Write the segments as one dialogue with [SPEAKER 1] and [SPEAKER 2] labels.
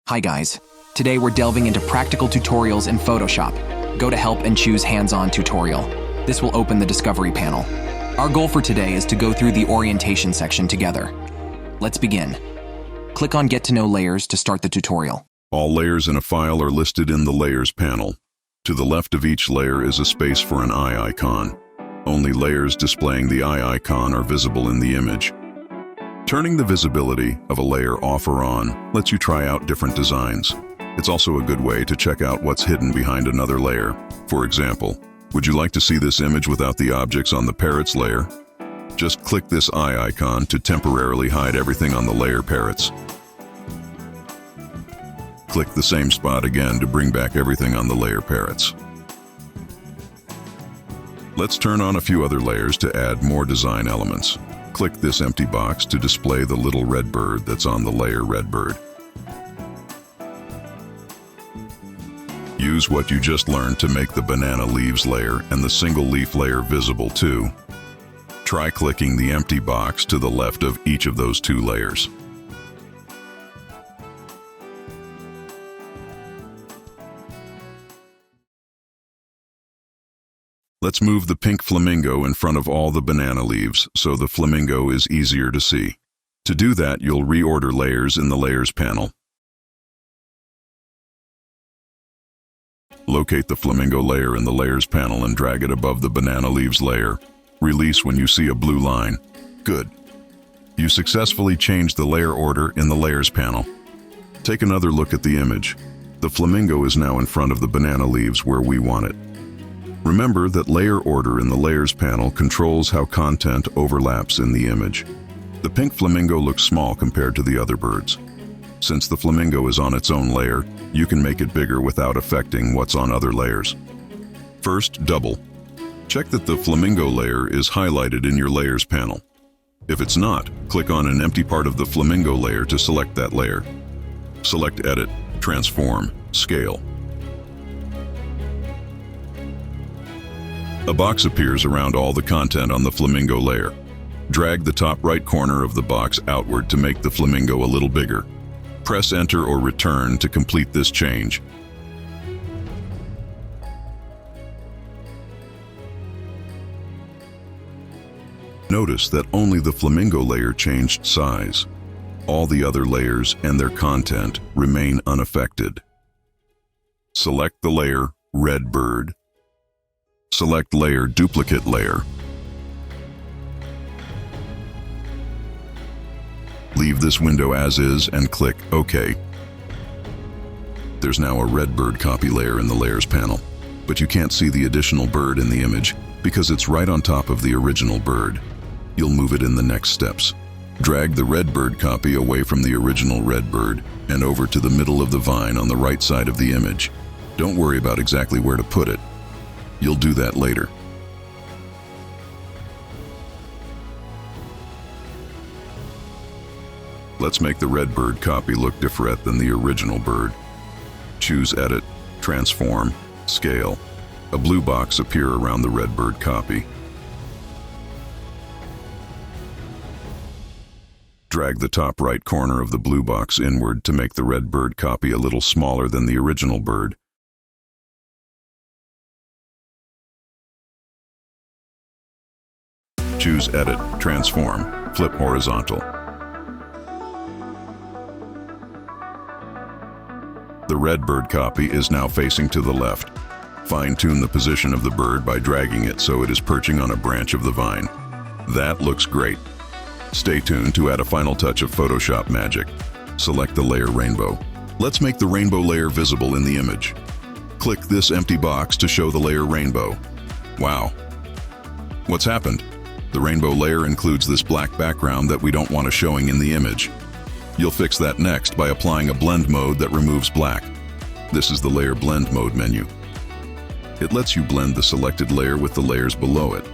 [SPEAKER 1] Hi guys, today we're delving into practical tutorials in Photoshop. Go to Help and choose Hands-On Tutorial. This will open the Discovery panel. Our goal for today is to go through the orientation section together. Let's begin. Click on Get to Know Layers to start the tutorial.
[SPEAKER 2] All layers in a file are listed in the Layers panel. To the left of each layer is a space for an eye icon. Only layers displaying the eye icon are visible in the image. Turning the visibility of a layer off or on lets you try out different designs. It's also a good way to check out what's hidden behind another layer. For example, would you like to see this image without the objects on the parrots layer? Just click this eye icon to temporarily hide everything on the layer parrots. Click the same spot again to bring back everything on the layer parrots. Let's turn on a few other layers to add more design elements. Click this empty box to display the little red bird that's on the layer red bird. Use what you just learned to make the banana leaves layer and the single leaf layer visible too. Try clicking the empty box to the left of each of those two layers. Let's move the pink flamingo in front of all the banana leaves so the flamingo is easier to see. To do that, you'll reorder layers in the Layers panel. Locate the flamingo layer in the Layers panel and drag it above the banana leaves layer. Release when you see a blue line. Good. You successfully changed the layer order in the Layers panel. Take another look at the image. The flamingo is now in front of the banana leaves where we want it. Remember that layer order in the Layers panel controls how content overlaps in the image. The pink flamingo looks small compared to the other birds. Since the flamingo is on its own layer, you can make it bigger without affecting what's on other layers. First, double. Check that the flamingo layer is highlighted in your Layers panel. If it's not, click on an empty part of the flamingo layer to select that layer. Select Edit, Transform, Scale. A box appears around all the content on the flamingo layer. Drag the top right corner of the box outward to make the flamingo a little bigger. Press Enter or Return to complete this change. Notice that only the flamingo layer changed size. All the other layers and their content remain unaffected. Select the layer Red Bird. Select Layer Duplicate Layer. Leave this window as is and click OK. There's now a red bird copy layer in the Layers panel, but you can't see the additional bird in the image because it's right on top of the original bird. You'll move it in the next steps. Drag the red bird copy away from the original red bird and over to the middle of the vine on the right side of the image. Don't worry about exactly where to put it. You'll do that later. Let's make the red bird copy look different than the original bird. Choose Edit, Transform, Scale. A blue box appears around the red bird copy. Drag the top right corner of the blue box inward to make the red bird copy a little smaller than the original bird. Choose Edit, Transform, Flip Horizontal. The red bird copy is now facing to the left. Fine-tune the position of the bird by dragging it so it is perching on a branch of the vine. That looks great. Stay tuned to add a final touch of Photoshop magic. Select the layer Rainbow. Let's make the rainbow layer visible in the image. Click this empty box to show the layer Rainbow. Wow. What's happened? The rainbow layer includes this black background that we don't want showing in the image. You'll fix that next by applying a blend mode that removes black. This is the Layer Blend Mode menu. It lets you blend the selected layer with the layers below it.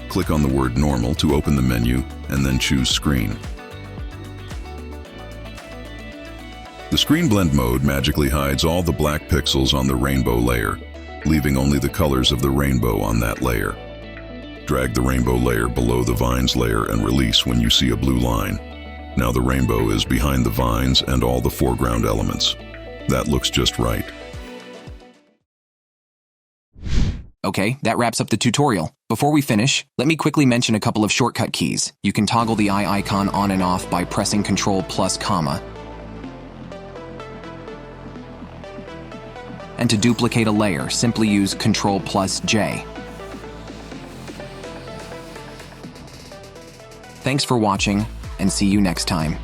[SPEAKER 2] Click on the word Normal to open the menu and then choose Screen. The Screen Blend Mode magically hides all the black pixels on the rainbow layer, leaving only the colors of the rainbow on that layer. Drag the rainbow layer below the vines layer and release when you see a blue line. Now the rainbow is behind the vines and all the foreground elements. That looks just right.
[SPEAKER 1] Okay, that wraps up the tutorial. Before we finish, let me quickly mention a couple of shortcut keys. You can toggle the eye icon on and off by pressing Ctrl plus comma. And to duplicate a layer, simply use Ctrl plus J. Thanks for watching, and see you next time.